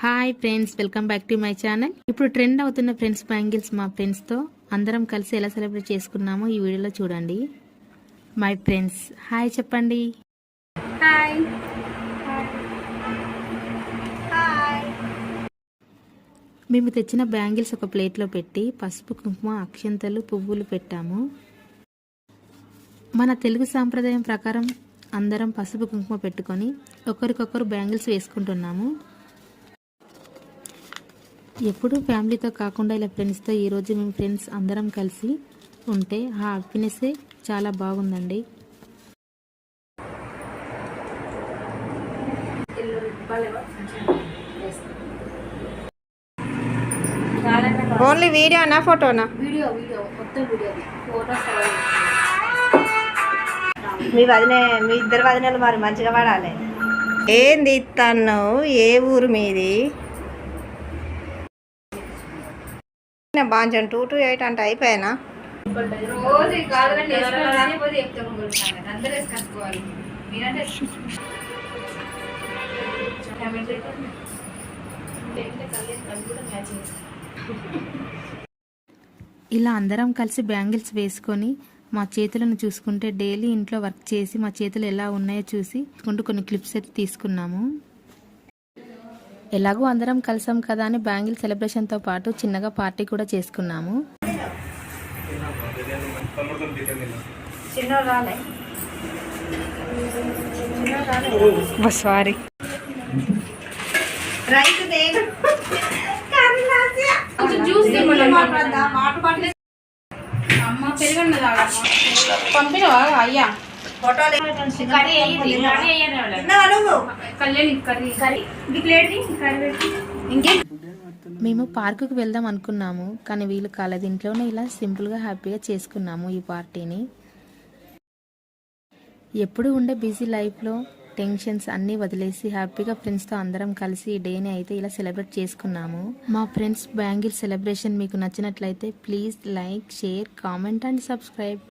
Hi friends, welcome back to my channel. ఇప్పుడు trend అవుతున్న friends bangles మా ఫ్రెండ్స్తో అందరం కలిసి ఎలా సెలబ్రేట్ చేసుకున్నామో ఈ వీడియోలో చూడండి. మై ఫ్రెండ్స్ హాయ్ చెప్పండి. హాయ్. మేము తెచ్చిన బ్యాంగిల్స్ ఒక ప్లేట్లో పెట్టి పసుపు, కుంకుమ, అక్షంతలు, పువ్వులు పెట్టాము. మన తెలుగు సాంప్రదాయం ప్రకారం అందరం పసుపు, కుంకుమ పెట్టుకొని ఒకరికొకరు బ్యాంగిల్స్ వేసుకుంటున్నాము. ఎప్పుడు ఫ్యామిలీతో కాకుండా ఇలా ఫ్రెండ్స్తో ఈరోజు మేము ఫ్రెండ్స్ అందరం కలిసి ఉంటే ఆ హ్యాపీనెస్సే చాలా బాగుందండి. ఓన్లీ వీడియోనా ఫోటోనా? వీడియో మొత్తం వీడియో. ఫోటోస్ మీ ఇద్దరు వదినలు మరి మంచిగా పడాలి. ఏంది తను? ఏ ఊరు మీది? బాంచం 2 to 8 అంటే అయిపోయానా? రోజు ఇలా అందరం కలిసి బ్యాంగిల్స్ వేసుకొని మా చేతులను చూసుకుంటే డైలీ ఇంట్లో వర్క్ చేసి మా చేతులు ఎలా ఉన్నాయో చూసి కొన్ని క్లిప్స్ అయితే తీసుకున్నాము. ఎలాగో అందరం కలిసాం కదా అని బ్యాంగిల్ సెలబ్రేషన్తో పాటు చిన్నగా పార్టీ కూడా చేసుకున్నాము. సారీ పంపినవా అయ్యా? మేము పార్కుకి వెళ్దాం అనుకున్నాము, కానీ వీలు కాలేదు. ఇంట్లోనే ఇలా సింపుల్గా హ్యాపీగా చేసుకున్నాము ఈ పార్టీని. ఎప్పుడు ఉండే బిజీ లైఫ్లో టెన్షన్స్ అన్నీ వదిలేసి హ్యాపీగా ఫ్రెండ్స్తో అందరం కలిసి ఈ డేని అయితే ఇలా సెలబ్రేట్ చేసుకున్నాము. మా ఫ్రెండ్స్ బ్యాంగిల్ సెలబ్రేషన్ మీకు నచ్చినట్లయితే please like, share, comment and subscribe.